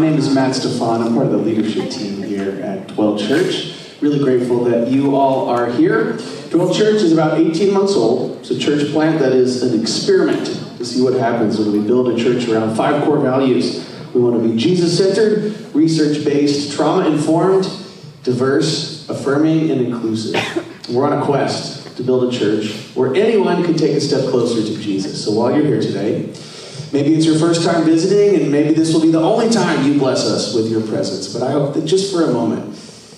name is Matt Stefan. I'm part of the leadership team here at Dwell Church. Really grateful that you all are here. Dwell Church is about 18 months old. It's a church plant that is an experiment to see what happens when we build a church around 5 core values. We want to be Jesus-centered, research-based, trauma-informed, diverse, affirming, and inclusive. We're on a quest to build a church where anyone can take a step closer to Jesus. So while you're here today, maybe it's your first time visiting, and maybe this will be the only time you bless us with your presence. But I hope that just for a moment,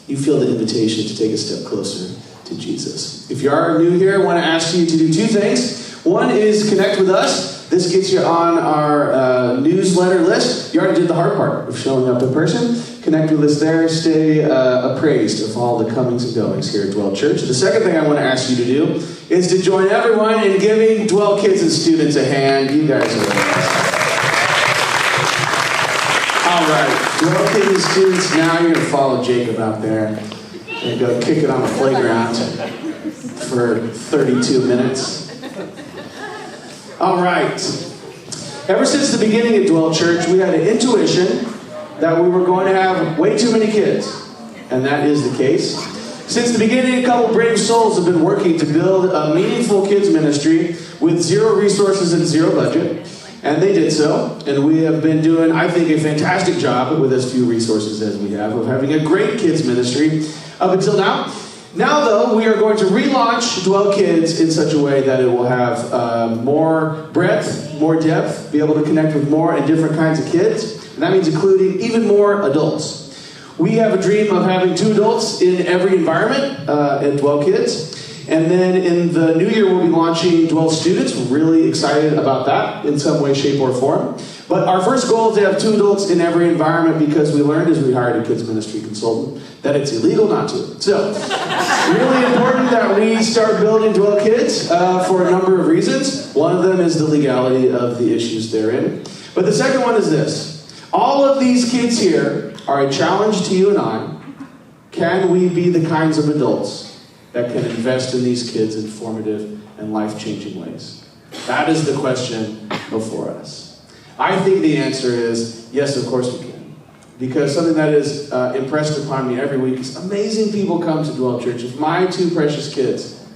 you feel the invitation to take a step closer to Jesus. If you are new here, I want to ask you to do 2 things. One is connect with us. This gets you on our newsletter list. You already did the hard part of showing up in person. Connect with us there. Stay appraised of all the comings and goings here at Dwell Church. The second thing I want to ask you to do is to join everyone in giving Dwell kids and students a hand. You guys are the best. All right, Dwell kids and students, now you're going to follow Jacob out there and go kick it on the playground for 32 minutes. All right. Ever since the beginning of Dwell Church, we had an intuition that we were going to have way too many kids. And that is the case. Since the beginning, a couple brave souls have been working to build a meaningful kids ministry with 0 resources and 0 budget. And they did so. And we have been doing, I think, a fantastic job with as few resources as we have of having a great kids ministry up until now. Now, though, we are going to relaunch Dwell Kids in such a way that it will have more breadth, more depth, be able to connect with more and different kinds of kids. And that means including even more adults. We have a dream of having 2 adults in every environment at Dwell Kids. And then in the new year, we'll be launching Dwell Students. We're really excited about that in some way, shape, or form. But our first goal is to have 2 adults in every environment because we learned as we hired a kids ministry consultant that it's illegal not to. So, really important that we start building Dwell Kids for a number of reasons. One of them is the legality of the issues therein. But the second one is this. All of these kids here are a challenge to you and I. Can we be the kinds of adults that can invest in these kids in formative and life-changing ways? That is the question before us. I think the answer is yes, of course we can. Because something that is impressed upon me every week is amazing people come to Dwell Church. If my 2 precious kids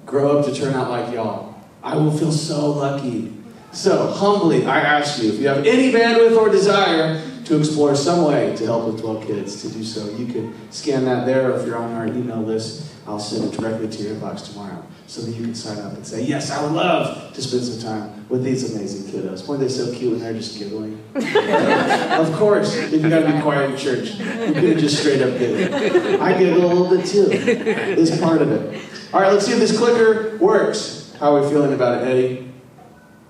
grow up to turn out like y'all, I will feel so lucky. So, humbly, I ask you, if you have any bandwidth or desire to explore some way to help with Dwell Kids, to do so, you can scan that there, or if you're on our email list, I'll send it directly to your inbox tomorrow so that you can sign up and say, yes, I would love to spend some time with these amazing kiddos. Boy, they're so cute when they're just giggling. Of course, if you got to be quiet in church, you can just straight up giggle. I giggle a little bit too. It's part of it. All right, let's see if this clicker works. How are we feeling about it, Eddie?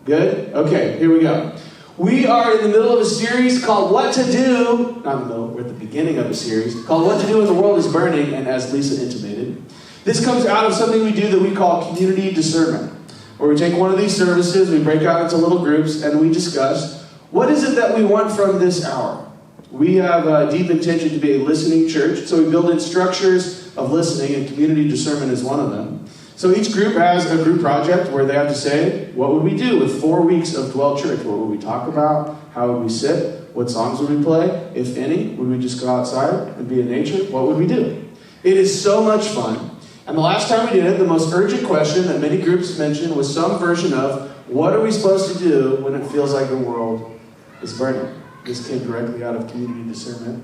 Good? Okay, here we go. We are in the middle of a series called What to Do. Not in the middle, we're at the beginning of a series called What to Do When the World is Burning, and as Lisa intimated, this comes out of something we do that we call community discernment, where we take one of these services, we break out into little groups, and we discuss what is it that we want from this hour. We have a deep intention to be a listening church, so we build in structures of listening, and community discernment is one of them. So each group has a group project where they have to say, what would we do with 4 weeks of Dwell Church? What would we talk about? How would we sit? What songs would we play? If any, would we just go outside and be in nature? What would we do? It is so much fun. And the last time we did it, the most urgent question that many groups mentioned was some version of, what are we supposed to do when it feels like the world is burning? This came directly out of community discernment.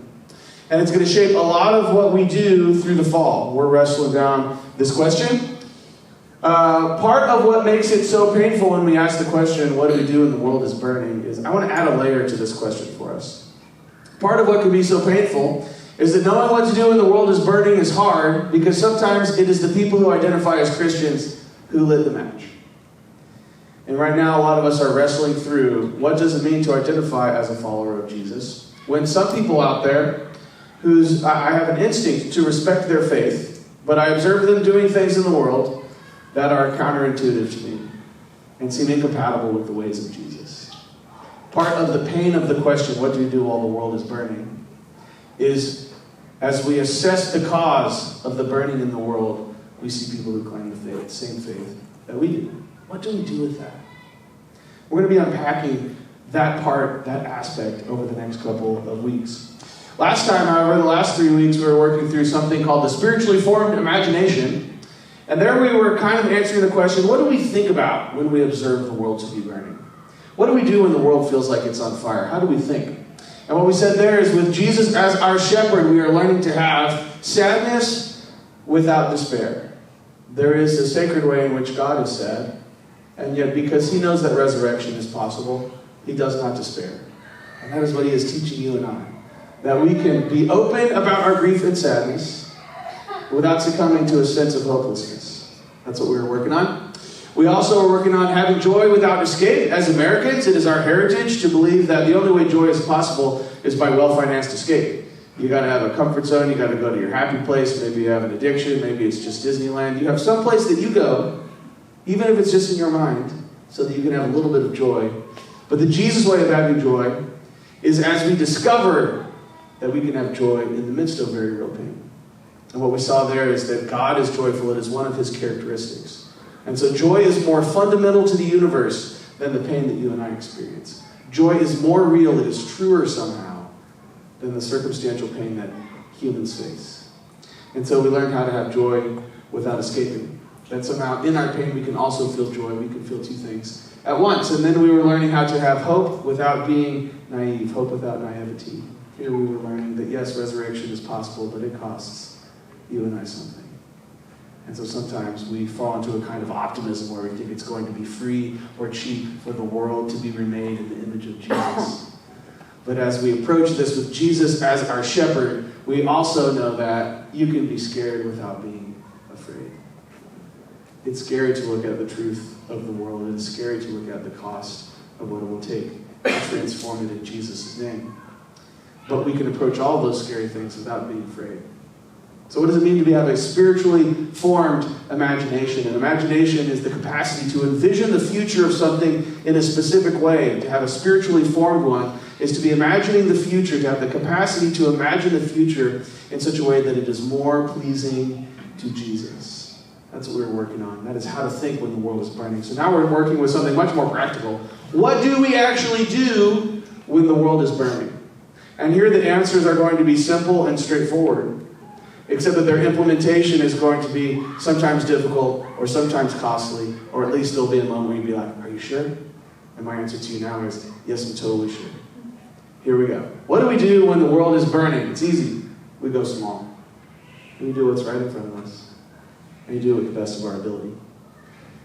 And it's going to shape a lot of what we do through the fall. We're wrestling down this question. Part of what makes it so painful when we ask the question, what do we do when the world is burning, is I want to add a layer to this question for us. Part of what can be so painful is that knowing what to do when the world is burning is hard because sometimes it is the people who identify as Christians who lit the match. And right now, a lot of us are wrestling through what does it mean to identify as a follower of Jesus when some people out there I have an instinct to respect their faith, but I observe them doing things in the world that are counterintuitive to me and seem incompatible with the ways of Jesus. Part of the pain of the question, what do we do while the world is burning, is as we assess the cause of the burning in the world, we see people who claim the same faith that we do. What do we do with that? We're going to be unpacking that part, that aspect over the next couple of weeks. Last time, however, the last 3 weeks, we were working through something called the spiritually formed imagination. And there we were kind of answering the question, what do we think about when we observe the world to be burning? What do we do when the world feels like it's on fire? How do we think? And what we said there is, with Jesus as our shepherd, we are learning to have sadness without despair. There is a sacred way in which God is sad, and yet because he knows that resurrection is possible, he does not despair. And that is what he is teaching you and I. That we can be open about our grief and sadness without succumbing to a sense of hopelessness. That's what we were working on. We also are working on having joy without escape. As Americans, it is our heritage to believe that the only way joy is possible is by well-financed escape. You got to have a comfort zone. You got to go to your happy place. Maybe you have an addiction. Maybe it's just Disneyland. You have some place that you go, even if it's just in your mind, so that you can have a little bit of joy. But the Jesus way of having joy is as we discover that we can have joy in the midst of very real pain. And what we saw there is that God is joyful. It is one of his characteristics. And so joy is more fundamental to the universe than the pain that you and I experience. Joy is more real. It is truer somehow than the circumstantial pain that humans face. And so we learned how to have joy without escaping. That somehow in our pain we can also feel joy. We can feel two things at once. And then we were learning how to have hope without being naive. Hope without naivety. Here we were learning that yes, resurrection is possible, but it costs you and I something. And so sometimes we fall into a kind of optimism where we think it's going to be free or cheap for the world to be remade in the image of Jesus. But as we approach this with Jesus as our shepherd, we also know that you can be scared without being afraid. It's scary to look at the truth of the world. It is scary to look at the cost of what it will take to transform it in Jesus' name. But we can approach all those scary things without being afraid. So what does it mean to have a spiritually formed imagination? And imagination is the capacity to envision the future of something in a specific way. To have a spiritually formed one is to be imagining the future, to have the capacity to imagine the future in such a way that it is more pleasing to Jesus. That's what we're working on. That is how to think when the world is burning. So now we're working with something much more practical. What do we actually do when the world is burning? And here the answers are going to be simple and straightforward, except that their implementation is going to be sometimes difficult or sometimes costly, or at least there'll be a moment where you'll be like, are you sure? And my answer to you now is, yes, I'm totally sure. Here we go. What do we do when the world is burning? It's easy. We go small. We do what's right in front of us. And we do it with the best of our ability.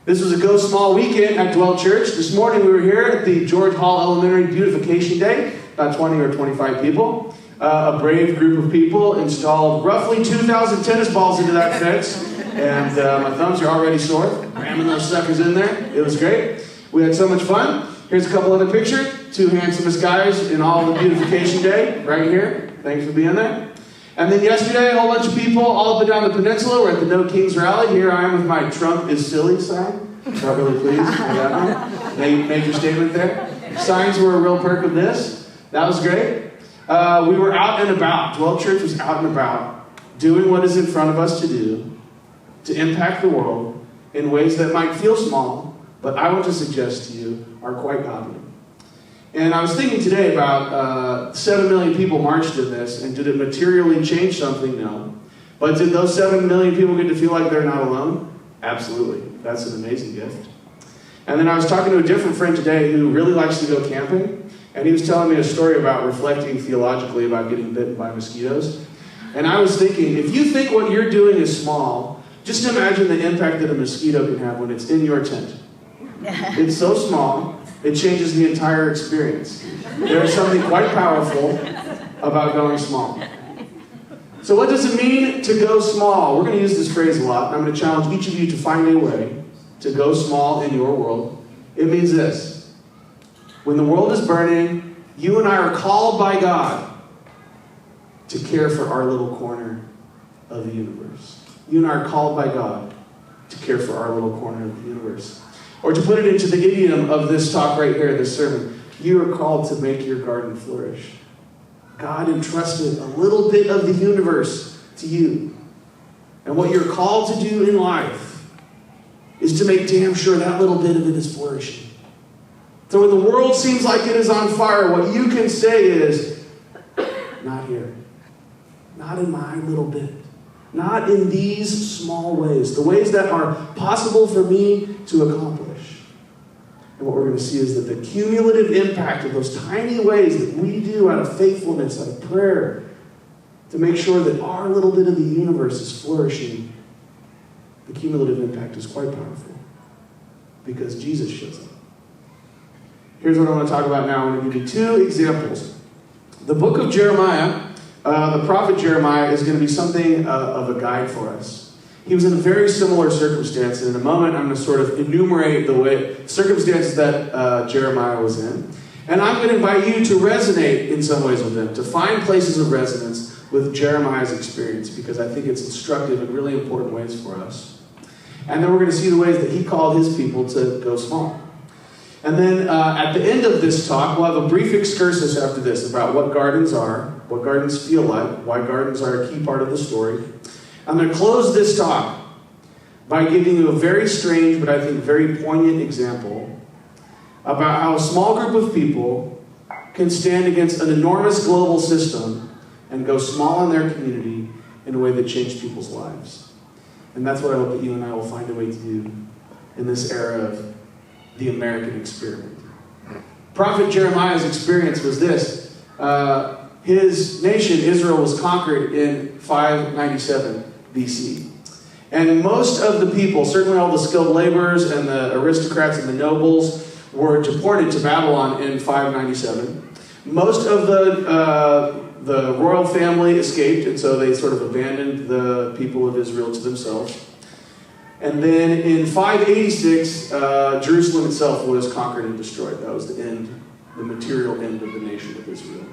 This was a Go Small weekend at Dwell Church. This morning we were here at the George Hall Elementary Beautification Day. About 20 or 25 people. A brave group of people installed roughly 2,000 tennis balls into that fence. And my thumbs are already sore. Ramming those suckers in there. It was great. We had so much fun. Here's a couple other pictures. Two handsomest guys in all of the Beautification Day. Right here. Thanks for being there. And then yesterday, a whole bunch of people all up and down the peninsula. We're at the No Kings Rally. Here I am with my Trump is silly sign. Not really pleased with that one. Major statement there. Signs were a real perk of this. That was great. We were out and about. Dwell Church was out and about, doing what is in front of us to do, to impact the world in ways that might feel small, but I want to suggest to you are quite godly. And I was thinking today about 7 million people marched in this, and did it materially change something? No. But did those 7 million people get to feel like they're not alone? Absolutely. That's an amazing gift. And then I was talking to a different friend today who really likes to go camping. And he was telling me a story about reflecting theologically about getting bitten by mosquitoes. And I was thinking, if you think what you're doing is small, just imagine the impact that a mosquito can have when it's in your tent. It's so small, it changes the entire experience. There is something quite powerful about going small. So what does it mean to go small? We're going to use this phrase a lot. And I'm going to challenge each of you to find a way to go small in your world. It means this. When the world is burning, you and I are called by God to care for our little corner of the universe. You and I are called by God to care for our little corner of the universe. Or to put it into the idiom of this talk right here, this sermon, you are called to make your garden flourish. God entrusted a little bit of the universe to you. And what you're called to do in life is to make damn sure that little bit of it is flourishing. So when the world seems like it is on fire, what you can say is, not here. Not in my little bit. Not in these small ways. The ways that are possible for me to accomplish. And what we're going to see is that the cumulative impact of those tiny ways that we do out of faithfulness, out of prayer, to make sure that our little bit of the universe is flourishing, the cumulative impact is quite powerful. Because Jesus shows up. Here's what I want to talk about now. I'm going to give you two examples. The book of Jeremiah, the prophet Jeremiah, is going to be something of a guide for us. He was in a very similar circumstance, and in a moment I'm going to sort of enumerate the circumstances that Jeremiah was in. And I'm going to invite you to resonate in some ways with him, to find places of resonance with Jeremiah's experience, because I think it's instructive in really important ways for us. And then we're going to see the ways that he called his people to go small. And then at the end of this talk, we'll have a brief excursus after this about what gardens are, what gardens feel like, why gardens are a key part of the story. I'm going to close this talk by giving you a very strange, but I think very poignant example about how a small group of people can stand against an enormous global system and go small in their community in a way that changed people's lives. And that's what I hope that you and I will find a way to do in this era of the American experiment. Prophet Jeremiah's experience was this. His nation, Israel, was conquered in 597 BC. And most of the people, certainly all the skilled laborers and the aristocrats and the nobles, were deported to Babylon in 597. Most of the royal family escaped, and so they sort of abandoned the people of Israel to themselves. And then in 586, Jerusalem itself was conquered and destroyed. That was the end, the material end of the nation of Israel.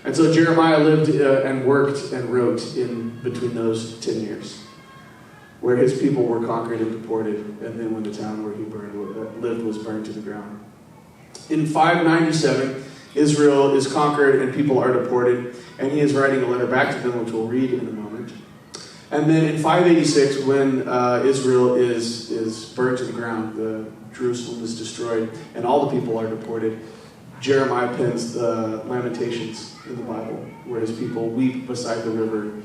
And so Jeremiah lived and worked and wrote in between those 10 years, where his people were conquered and deported, and then when the town where he lived was burned to the ground. In 597, Israel is conquered and people are deported, and he is writing a letter back to them, which we'll read in a moment. And then in 586, when Israel is burned to the ground, Jerusalem is destroyed, and all the people are deported, Jeremiah pens the Lamentations in the Bible, where his people weep beside the river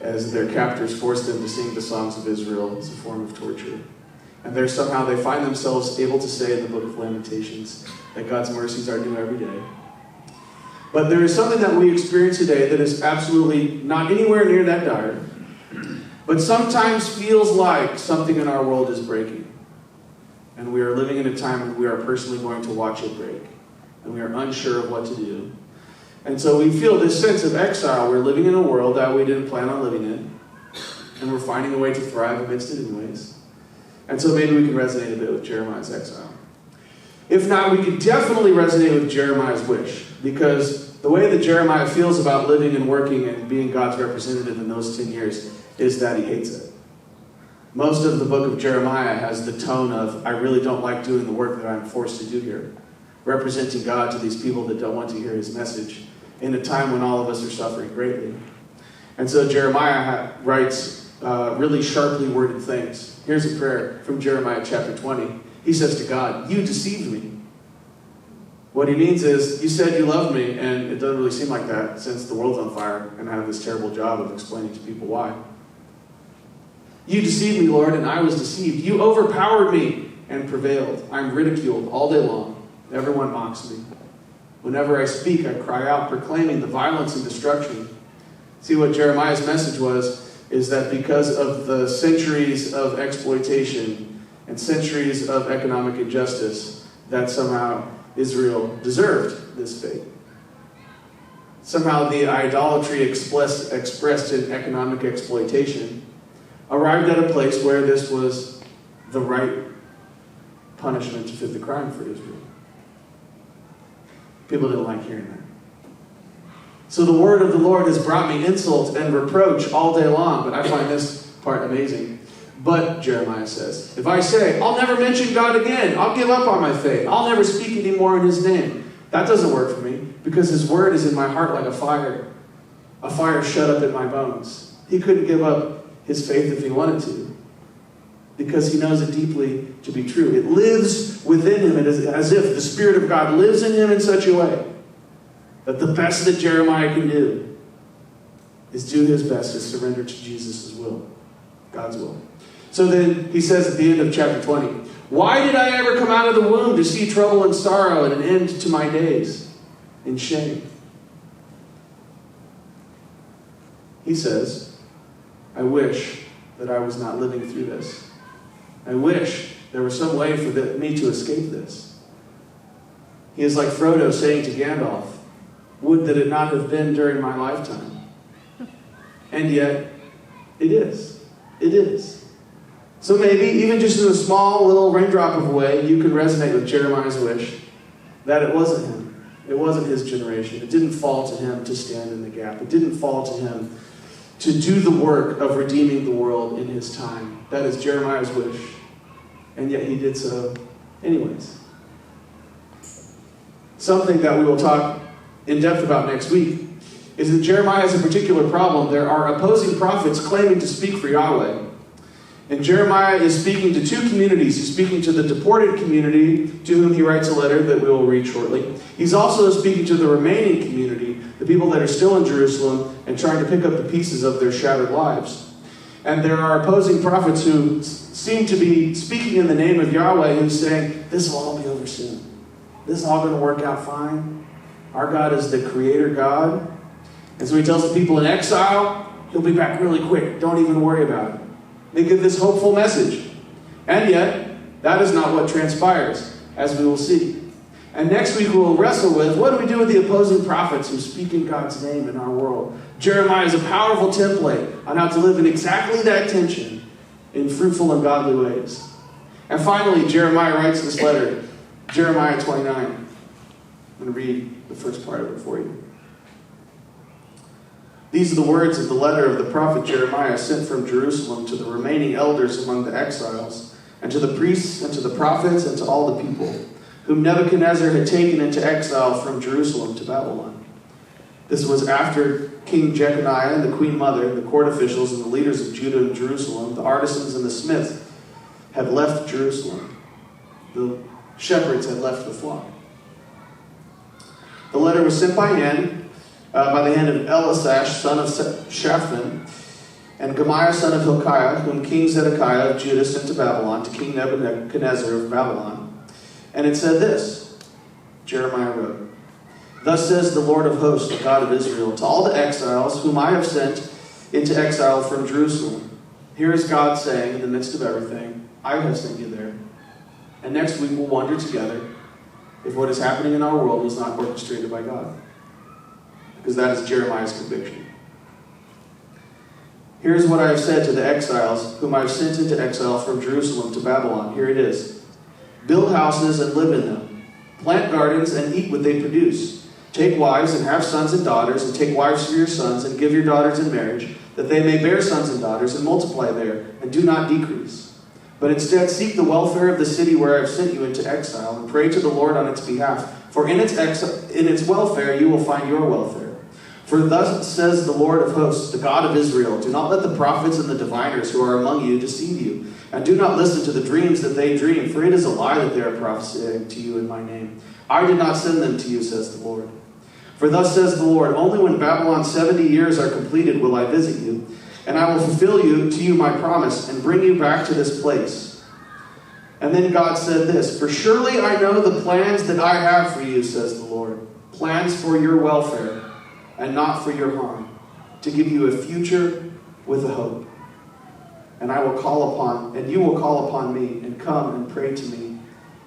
as their captors force them to sing the songs of Israel as a form of torture. And there somehow they find themselves able to say in the book of Lamentations that God's mercies are new every day. But there is something that we experience today that is absolutely not anywhere near that dire, but sometimes feels like something in our world is breaking. And we are living in a time when we are personally going to watch it break. And we are unsure of what to do. And so we feel this sense of exile. We're living in a world that we didn't plan on living in. And we're finding a way to thrive amidst it anyways. And so maybe we can resonate a bit with Jeremiah's exile. If not, we can definitely resonate with Jeremiah's wish. Because the way that Jeremiah feels about living and working and being God's representative in those 10 years is that he hates it. Most of the book of Jeremiah has the tone of, I really don't like doing the work that I'm forced to do here. Representing God to these people that don't want to hear his message in a time when all of us are suffering greatly. And so Jeremiah writes really sharply worded things. Here's a prayer from Jeremiah chapter 20. He says to God, you deceived me. What he means is, you said you loved me, and it doesn't really seem like that since the world's on fire, and I have this terrible job of explaining to people why. You deceived me, Lord, and I was deceived. You overpowered me and prevailed. I'm ridiculed all day long. Everyone mocks me. Whenever I speak, I cry out, proclaiming the violence and destruction. See, what Jeremiah's message is that because of the centuries of exploitation and centuries of economic injustice, that somehow Israel deserved this fate. Somehow the idolatry expressed in economic exploitation arrived at a place where this was the right punishment to fit the crime for Israel. People didn't like hearing that. So the word of the Lord has brought me insult and reproach all day long, but I find this part amazing. But, Jeremiah says, if I say, I'll never mention God again, I'll give up on my faith, I'll never speak anymore in his name, that doesn't work for me, because his word is in my heart like a fire shut up in my bones. He couldn't give up his faith if he wanted to. because he knows it deeply to be true. It lives within him. It is as if the Spirit of God lives in him in such a way that the best that Jeremiah can do is do his best to surrender to Jesus' will, God's will. So then he says at the end of chapter 20, why did I ever come out of the womb to see trouble and sorrow and an end to my days in shame? He says, I wish that I was not living through this. I wish there was some way for me to escape this. He is like Frodo saying to Gandalf, would that it not have been during my lifetime. And yet, it is. It is. So maybe, even just in a small little raindrop of a way, you can resonate with Jeremiah's wish that it wasn't him. It wasn't his generation. It didn't fall to him to stand in the gap. It didn't fall to him to do the work of redeeming the world in his time. That is Jeremiah's wish. And yet he did so anyways. Something that we will talk in depth about next week is that Jeremiah has a particular problem. There are opposing prophets claiming to speak for Yahweh. And Jeremiah is speaking to two communities. He's speaking to the deported community, to whom he writes a letter that we will read shortly. He's also speaking to the remaining community, the people that are still in Jerusalem and trying to pick up the pieces of their shattered lives. And there are opposing prophets who seem to be speaking in the name of Yahweh, who's saying, this will all be over soon. This is all going to work out fine. Our God is the creator God. And so he tells the people in exile, he'll be back really quick. Don't even worry about it. They give this hopeful message. And yet, that is not what transpires, as we will see. And next week we'll wrestle with, what do we do with the opposing prophets who speak in God's name in our world? Jeremiah is a powerful template on how to live in exactly that tension in fruitful and godly ways. And finally, Jeremiah writes this letter, Jeremiah 29. I'm going to read the first part of it for you. These are the words of the letter of the prophet Jeremiah sent from Jerusalem to the remaining elders among the exiles, and to the priests, and to the prophets, and to all the people, whom Nebuchadnezzar had taken into exile from Jerusalem to Babylon. This was after King Jeconiah and the queen mother, the court officials and the leaders of Judah and Jerusalem, the artisans and the smiths, had left Jerusalem. The shepherds had left the flock. The letter was sent by the hand of Elisash, son of Shaphan, and Gemaiah, son of Hilkiah, whom King Zedekiah of Judah sent to Babylon, to King Nebuchadnezzar of Babylon. And it said this, Jeremiah wrote, thus says the Lord of hosts, the God of Israel, to all the exiles whom I have sent into exile from Jerusalem. Here is God saying, in the midst of everything, I have sent you there. And next week we'll wonder together if what is happening in our world was not orchestrated by God. Because that is Jeremiah's conviction. Here's what I have said to the exiles whom I have sent into exile from Jerusalem to Babylon. Here it is. Build houses and live in them. Plant gardens and eat what they produce. Take wives and have sons and daughters, and take wives for your sons, and give your daughters in marriage, that they may bear sons and daughters, and multiply there, and do not decrease. But instead seek the welfare of the city where I have sent you into exile, and pray to the Lord on its behalf. For in its welfare you will find your welfare. For thus says the Lord of hosts, the God of Israel, do not let the prophets and the diviners who are among you deceive you, and do not listen to the dreams that they dream, for it is a lie that they are prophesying to you in my name. I did not send them to you, says the Lord. For thus says the Lord, only when Babylon's 70 years are completed will I visit you, and I will fulfill to you my promise, and bring you back to this place. And then God said this, for surely I know the plans that I have for you, says the Lord, plans for your welfare, and not for your harm, to give you a future with a hope. And you will call upon me, and come and pray to me,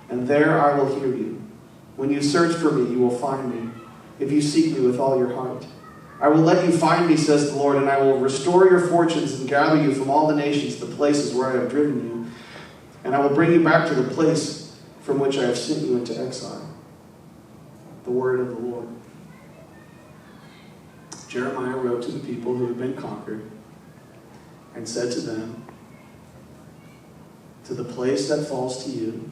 and there I will hear you. When you search for me, you will find me, if you seek me with all your heart. I will let you find me, says the Lord, and I will restore your fortunes and gather you from all the nations, the places where I have driven you, and I will bring you back to the place from which I have sent you into exile. The word of the Lord. Jeremiah wrote to the people who had been conquered and said to them, to the place that falls to you,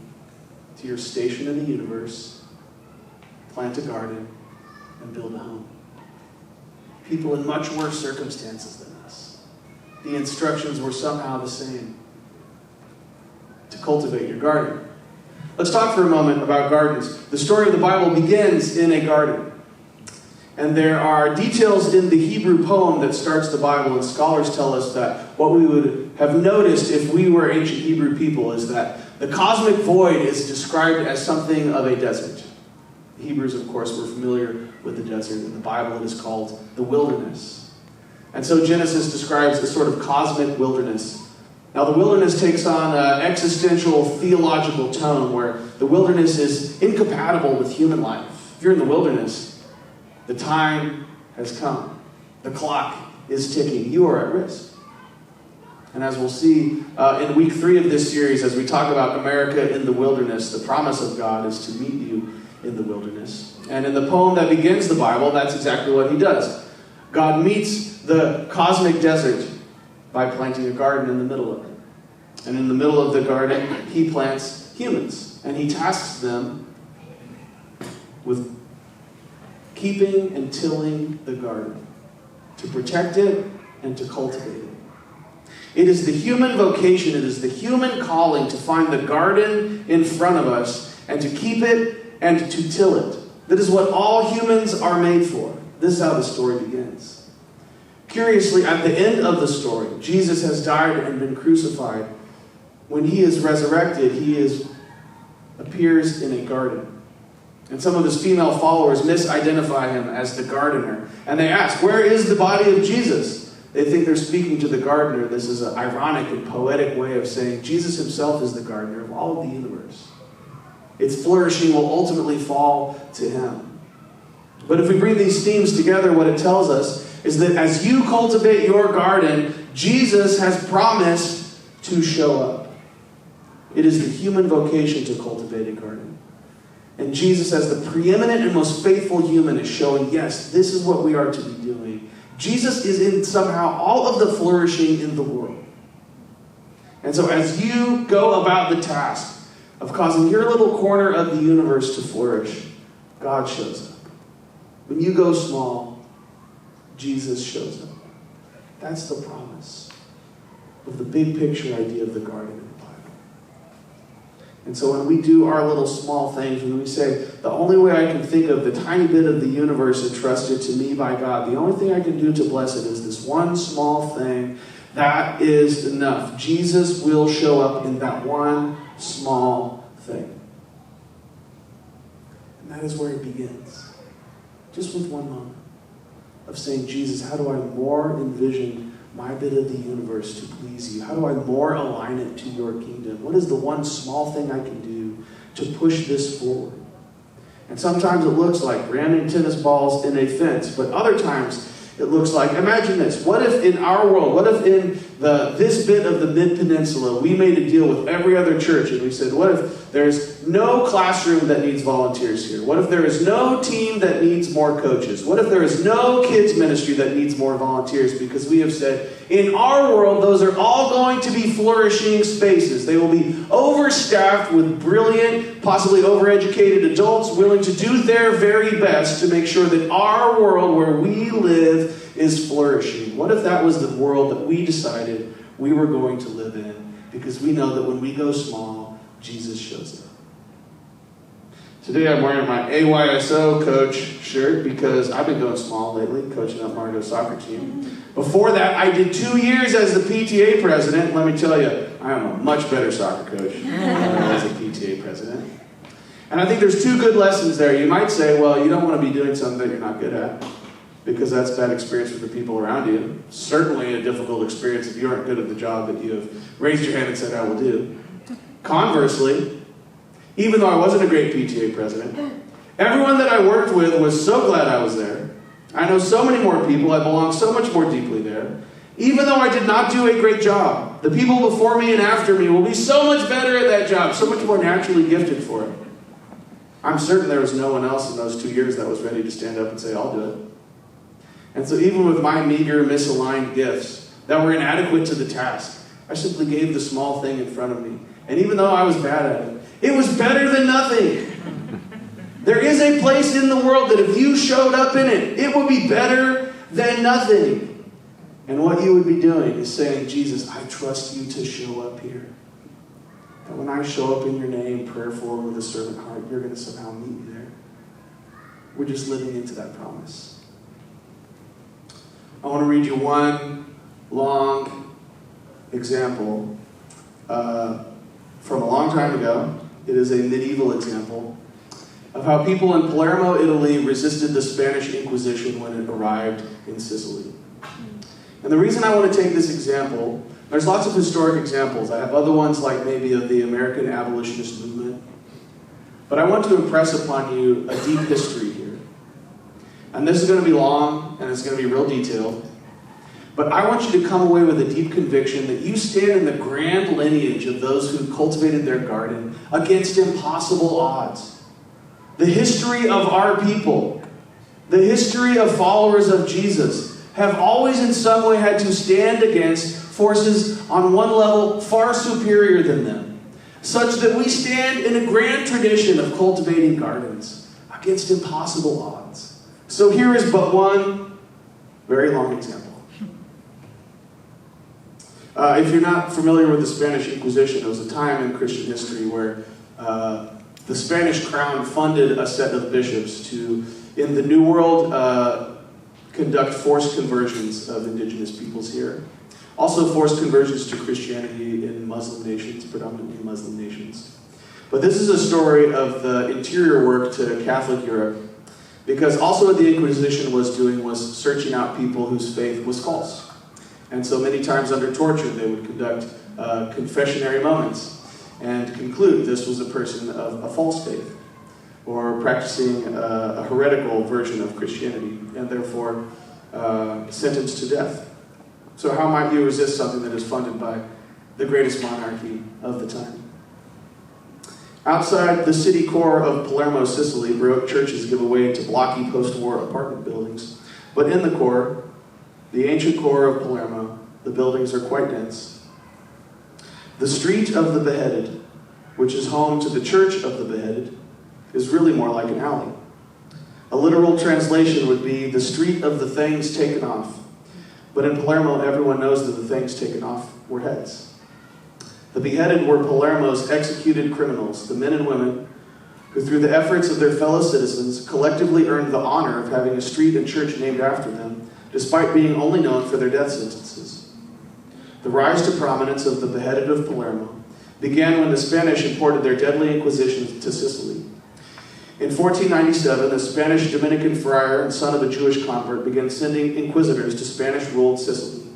to your station in the universe, plant a garden and build a home. People in much worse circumstances than us. The instructions were somehow the same. cultivate your garden. Let's talk for a moment about gardens. The story of the Bible begins in a garden. And there are details in the Hebrew poem that starts the Bible, and scholars tell us that what we would have noticed if we were ancient Hebrew people is that the cosmic void is described as something of a desert. The Hebrews, of course, were familiar with the desert. In the Bible, it is called the wilderness. And so Genesis describes a sort of cosmic wilderness. Now, the wilderness takes on an existential theological tone where the wilderness is incompatible with human life. If you're in the wilderness, the time has come. The clock is ticking. You are at risk. And as we'll see in week 3 of this series, as we talk about America in the wilderness, the promise of God is to meet you in the wilderness. And in the poem that begins the Bible, that's exactly what he does. God meets the cosmic desert by planting a garden in the middle of it. And in the middle of the garden, he plants humans. And he tasks them with keeping and tilling the garden, to protect it and to cultivate it. It is the human vocation, it is the human calling to find the garden in front of us and to keep it and to till it. That is what all humans are made for. This is how the story begins. Curiously, at the end of the story, Jesus has died and been crucified. When he is resurrected, he appears in a garden. And some of his female followers misidentify him as the gardener. And they ask, where is the body of Jesus? They think they're speaking to the gardener. This is an ironic and poetic way of saying Jesus himself is the gardener of all of the universe. Its flourishing will ultimately fall to him. But if we bring these themes together, what it tells us is that as you cultivate your garden, Jesus has promised to show up. It is the human vocation to cultivate a garden. And Jesus, as the preeminent and most faithful human, is showing, yes, this is what we are to be doing. Jesus is in somehow all of the flourishing in the world. And so as you go about the task of causing your little corner of the universe to flourish, God shows up. When you go small, Jesus shows up. That's the promise of the big picture idea of the garden in the Bible. And so when we do our little small things, when we say, the only way I can think of the tiny bit of the universe entrusted to me by God, the only thing I can do to bless it is this one small thing, that is enough. Jesus will show up in that one small thing. And that is where it begins. Just with one moment of saying, Jesus, how do I more envision my bit of the universe to please you? How do I more align it to your kingdom? What is the one small thing I can do to push this forward? And sometimes it looks like ramming tennis balls in a fence, but other times it looks like, imagine this, what if in our world, what if in this bit of the Mid-Peninsula, we made a deal with every other church and we said, what if there's no classroom that needs volunteers here? What if there is no team that needs more coaches? What if there is no kids ministry that needs more volunteers? Because we have said, in our world, those are all going to be flourishing spaces. They will be overstaffed with brilliant, possibly overeducated adults willing to do their very best to make sure that our world where we live is flourishing. What if that was the world that we decided we were going to live in? Because we know that when we go small, Jesus shows up. Today I'm wearing my AYSO coach shirt because I've been going small lately, coaching up Margot's soccer team. Before that, I did 2 years as the PTA president. Let me tell you, I am a much better soccer coach as a PTA president. And I think there's 2 good lessons there. You might say, well, you don't want to be doing something that you're not good at, because that's a bad experience for the people around you. Certainly a difficult experience if you aren't good at the job that you have raised your hand and said, I will do. Conversely, even though I wasn't a great PTA president, everyone that I worked with was so glad I was there. I know so many more people. I belong so much more deeply there. Even though I did not do a great job, the people before me and after me will be so much better at that job, so much more naturally gifted for it. I'm certain there was no one else in those 2 years that was ready to stand up and say, I'll do it. And so even with my meager, misaligned gifts that were inadequate to the task, I simply gave the small thing in front of me. And even though I was bad at it, it was better than nothing. There is a place in the world that if you showed up in it, it would be better than nothing. And what you would be doing is saying, Jesus, I trust you to show up here. that when I show up in your name, prayerful with a servant heart, you're going to somehow meet me there. We're just living into that promise. I want to read you one long example from a long time ago. It is a medieval example of how people in Palermo, Italy resisted the Spanish Inquisition when it arrived in Sicily. And the reason I want to take this example, there's lots of historic examples. I have other ones like maybe of the American abolitionist movement. But I want to impress upon you a deep history here. And this is going to be long, and it's going to be real detailed. But I want you to come away with a deep conviction that you stand in the grand lineage of those who cultivated their garden against impossible odds. The history of our people, the history of followers of Jesus, have always in some way had to stand against forces on one level far superior than them, such that we stand in a grand tradition of cultivating gardens against impossible odds. So here is but one very long example. If you're not familiar with the Spanish Inquisition, it was a time in Christian history where the Spanish crown funded a set of bishops to, in the New World, conduct forced conversions of indigenous peoples here. Also forced conversions to Christianity in Muslim nations, predominantly Muslim nations. But this is a story of the interior work to Catholic Europe, because also what the Inquisition was doing was searching out people whose faith was false. And so many times under torture, they would conduct confessionary moments and conclude this was a person of a false faith or practicing a heretical version of Christianity and therefore sentenced to death. So how might you resist something that is funded by the greatest monarchy of the time? Outside the city core of Palermo, Sicily, Baroque churches give way to blocky post-war apartment buildings. But in the core, the ancient core of Palermo, the buildings are quite dense. The Street of the Beheaded, which is home to the Church of the Beheaded, is really more like an alley. A literal translation would be the Street of the Things Taken Off. But in Palermo, everyone knows that the things taken off were heads. The beheaded were Palermo's executed criminals, the men and women who, through the efforts of their fellow citizens, collectively earned the honor of having a street and church named after them, despite being only known for their death sentences. The rise to prominence of the beheaded of Palermo began when the Spanish imported their deadly Inquisition to Sicily. In 1497, a Spanish Dominican friar and son of a Jewish convert began sending inquisitors to Spanish-ruled Sicily.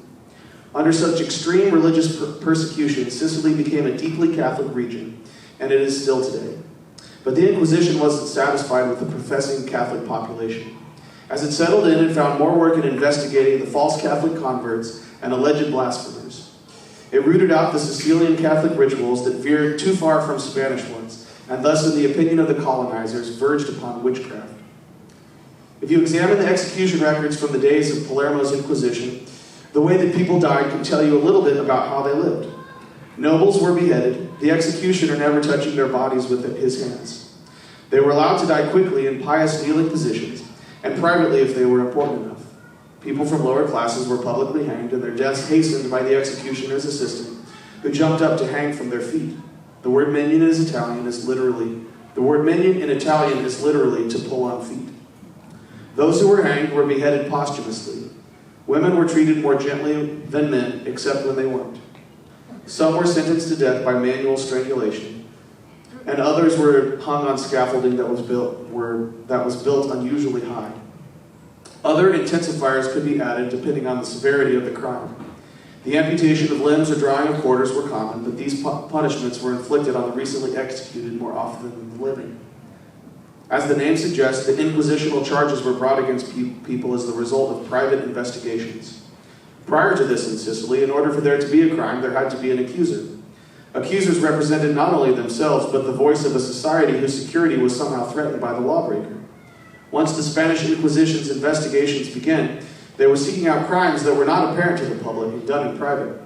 Under such extreme religious persecution, Sicily became a deeply Catholic region, and it is still today. But the Inquisition wasn't satisfied with the professing Catholic population. As it settled in, it found more work in investigating the false Catholic converts and alleged blasphemers. It rooted out the Sicilian Catholic rituals that veered too far from Spanish ones, and thus, in the opinion of the colonizers, verged upon witchcraft. If you examine the execution records from the days of Palermo's Inquisition, the way that people died can tell you a little bit about how they lived. Nobles were beheaded, the executioner never touching their bodies with his hands. They were allowed to die quickly in pious kneeling positions, and privately if they were important enough. People from lower classes were publicly hanged, and their deaths hastened by the executioner's assistant, who jumped up to hang from their feet. The word minion in Italian is literally to pull on feet. Those who were hanged were beheaded posthumously. Women were treated more gently than men, except when they weren't. Some were sentenced to death by manual strangulation, and others were hung on scaffolding that was built unusually high. Other intensifiers could be added depending on the severity of the crime. The amputation of limbs or drawing of quarters were common, but these punishments were inflicted on the recently executed more often than the living. As the name suggests, the inquisitional charges were brought against people as the result of private investigations. Prior to this in Sicily, in order for there to be a crime, there had to be an accuser. Accusers represented not only themselves, but the voice of a society whose security was somehow threatened by the lawbreaker. Once the Spanish Inquisition's investigations began, they were seeking out crimes that were not apparent to the public and done in private.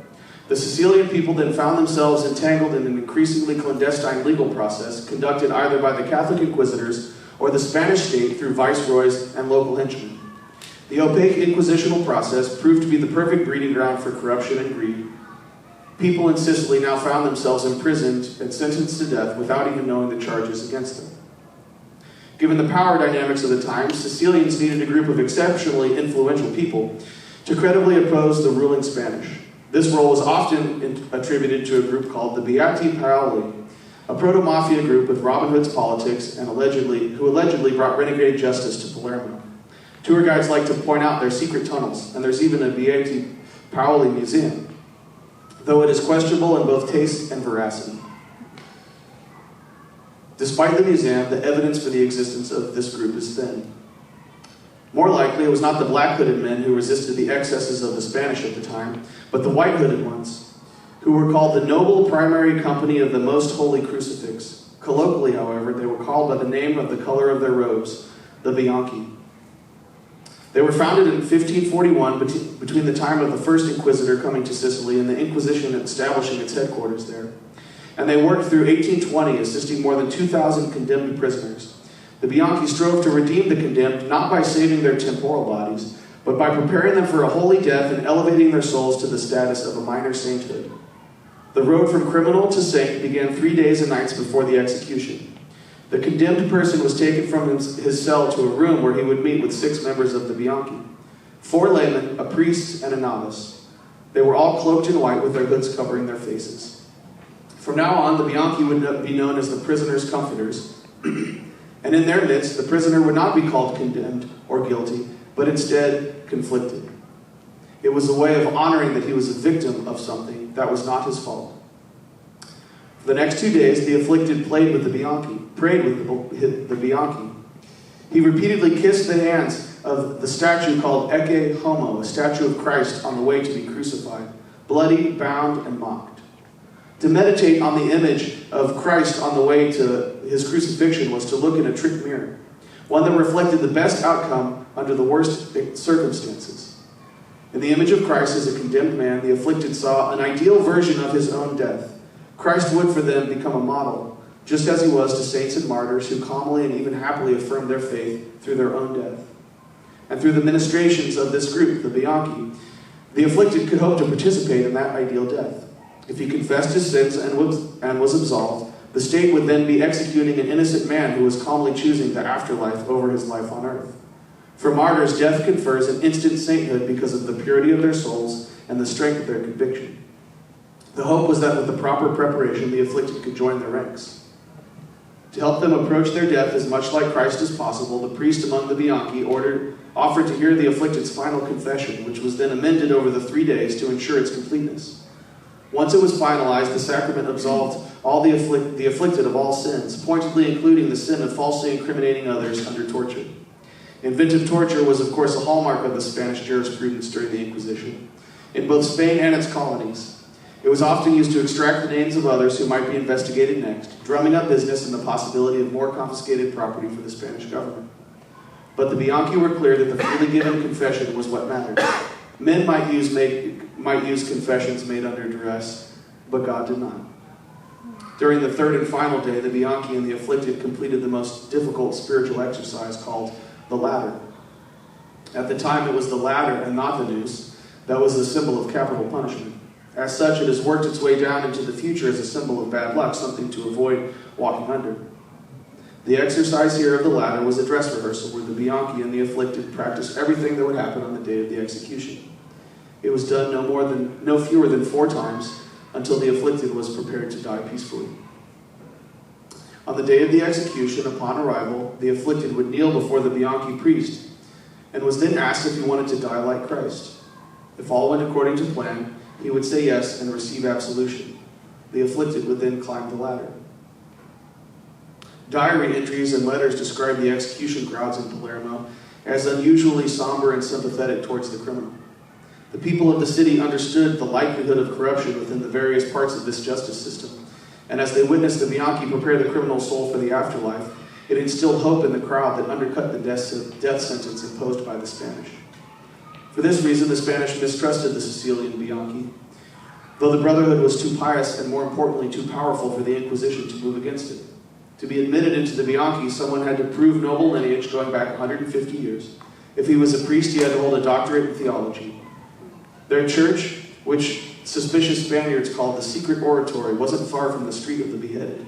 The Sicilian people then found themselves entangled in an increasingly clandestine legal process conducted either by the Catholic inquisitors or the Spanish state through viceroys and local henchmen. The opaque inquisitional process proved to be the perfect breeding ground for corruption and greed. People in Sicily now found themselves imprisoned and sentenced to death without even knowing the charges against them. Given the power dynamics of the time, Sicilians needed a group of exceptionally influential people to credibly oppose the ruling Spanish. This role was often attributed to a group called the Beati Paoli, a proto-mafia group with Robin Hood's politics and who allegedly brought renegade justice to Palermo. Tour guides like to point out their secret tunnels, and there's even a Beati Paoli museum, though it is questionable in both taste and veracity. Despite the museum, the evidence for the existence of this group is thin. More likely, it was not the black-hooded men who resisted the excesses of the Spanish at the time, but the white-hooded ones, who were called the Noble Primary Company of the Most Holy Crucifix. Colloquially, however, they were called by the name of the color of their robes, the Bianchi. They were founded in 1541 between the time of the first inquisitor coming to Sicily and the Inquisition establishing its headquarters there. And they worked through 1820, assisting more than 2,000 condemned prisoners. The Bianchi strove to redeem the condemned not by saving their temporal bodies, but by preparing them for a holy death and elevating their souls to the status of a minor sainthood. The road from criminal to saint began 3 days and nights before the execution. The condemned person was taken from his cell to a room where he would meet with 6 members of the Bianchi, 4 laymen, a priest, and a novice. They were all cloaked in white with their hoods covering their faces. From now on, the Bianchi would be known as the prisoner's comforters, and in their midst, the prisoner would not be called condemned or guilty, but instead conflicted. It was a way of honoring that he was a victim of something that was not his fault. For the next 2 days, the afflicted prayed with the Bianchi. He repeatedly kissed the hands of the statue called Ecce Homo, a statue of Christ on the way to be crucified, bloody, bound, and mocked. To meditate on the image of Christ on the way to his crucifixion was to look in a trick mirror, one that reflected the best outcome under the worst circumstances. In the image of Christ as a condemned man, the afflicted saw an ideal version of his own death. Christ would for them become a model, just as he was to saints and martyrs who calmly and even happily affirmed their faith through their own death. And through the ministrations of this group, the Bianchi, the afflicted could hope to participate in that ideal death. If he confessed his sins and was absolved, the state would then be executing an innocent man who was calmly choosing the afterlife over his life on earth. For martyrs, death confers an instant sainthood because of the purity of their souls and the strength of their conviction. The hope was that with the proper preparation, the afflicted could join their ranks. To help them approach their death as much like Christ as possible, the priest among the Bianchi offered to hear the afflicted's final confession, which was then amended over the 3 days to ensure its completeness. Once it was finalized, the sacrament absolved all the afflicted of all sins, pointedly including the sin of falsely incriminating others under torture. Inventive torture was, of course, a hallmark of the Spanish jurisprudence during the Inquisition. In both Spain and its colonies, it was often used to extract the names of others who might be investigated next, drumming up business and the possibility of more confiscated property for the Spanish government. But the Bianchi were clear that the freely given confession was what mattered. Men might use confessions made under duress, but God did not. During the 3rd and final day, the Bianchi and the afflicted completed the most difficult spiritual exercise called the ladder. At the time, it was the ladder and not the noose that was the symbol of capital punishment. As such, it has worked its way down into the future as a symbol of bad luck, something to avoid walking under. The exercise here of the ladder was a dress rehearsal where the Bianchi and the afflicted practiced everything that would happen on the day of the execution. It was done no fewer than 4 times until the afflicted was prepared to die peacefully. On the day of the execution, upon arrival, the afflicted would kneel before the Bianchi priest and was then asked if he wanted to die like Christ. If all went according to plan, he would say yes and receive absolution. The afflicted would then climb the ladder. Diary entries and letters describe the execution crowds in Palermo as unusually somber and sympathetic towards the criminal. The people of the city understood the likelihood of corruption within the various parts of this justice system, and as they witnessed the Bianchi prepare the criminal's soul for the afterlife, it instilled hope in the crowd that undercut the death sentence imposed by the Spanish. For this reason, the Spanish mistrusted the Sicilian Bianchi, though the Brotherhood was too pious and, more importantly, too powerful for the Inquisition to move against it. To be admitted into the Bianchi, someone had to prove noble lineage going back 150 years. If he was a priest, he had to hold a doctorate in theology. Their church, which suspicious Spaniards called the Secret Oratory wasn't far from the Street of the Beheaded.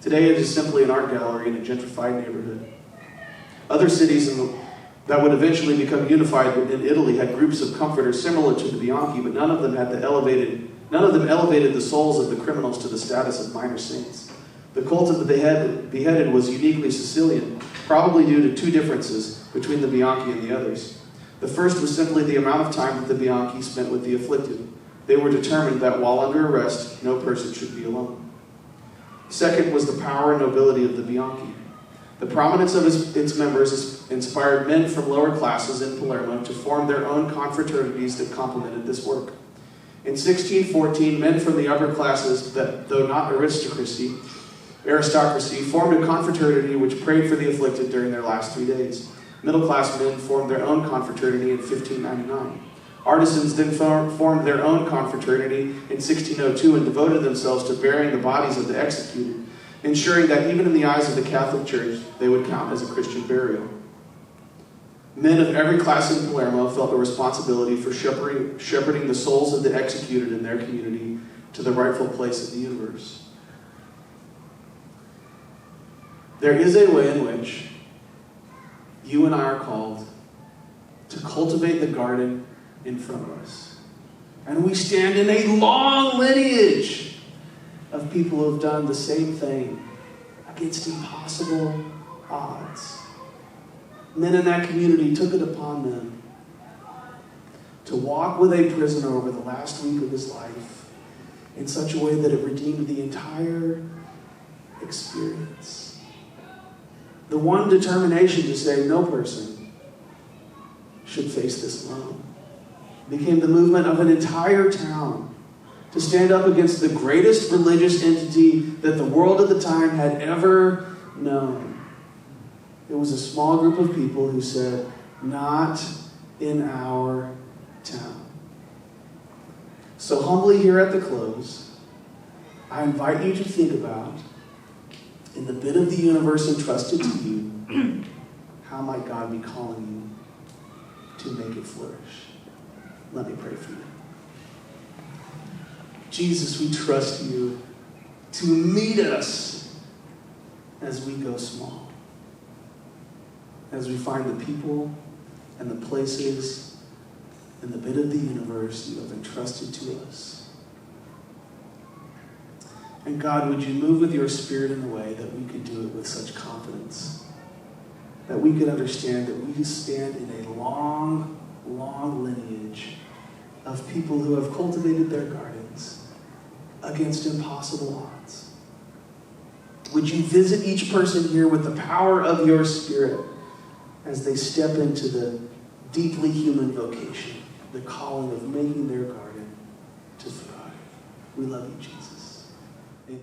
Today it is simply an art gallery in a gentrified neighborhood. Other cities that would eventually become unified in Italy had groups of comforters similar to the Bianchi, but none of them elevated the souls of the criminals to the status of minor saints. The cult of the beheaded was uniquely Sicilian, probably due to two differences between the Bianchi and the others. The first was simply the amount of time that the Bianchi spent with the afflicted. They were determined that while under arrest, no person should be alone. Second was the power and nobility of the Bianchi. The prominence of its members inspired men from lower classes in Palermo to form their own confraternities that complemented this work. In 1614, men from the upper classes, that though not aristocracy, formed a confraternity which prayed for the afflicted during their last 3 days. Middle-class men formed their own confraternity in 1599. Artisans then formed their own confraternity in 1602 and devoted themselves to burying the bodies of the executed, ensuring that even in the eyes of the Catholic Church, they would count as a Christian burial. Men of every class in Palermo felt a responsibility for shepherding the souls of the executed in their community to the rightful place in the universe. There is a way in which you and I are called to cultivate the garden in front of us. And we stand in a long lineage of people who have done the same thing against impossible odds. Men in that community took it upon them to walk with a prisoner over the last week of his life in such a way that it redeemed the entire experience. The one determination to say no person should face this alone became the movement of an entire town to stand up against the greatest religious entity that the world at the time had ever known. It was a small group of people who said, "Not in our town." So humbly here at the close, I invite you to think about, in the bit of the universe entrusted to you, how might God be calling you to make it flourish? Let me pray for you. Jesus, we trust you to meet us as we go small, as we find the people and the places and the bit of the universe you have entrusted to us. And God, would you move with your Spirit in a way that we could do it with such confidence, that we could understand that we stand in a long, long lineage of people who have cultivated their gardens against impossible odds. Would you visit each person here with the power of your Spirit as they step into the deeply human vocation, the calling of making their garden to thrive. We love you, Jesus. Amen.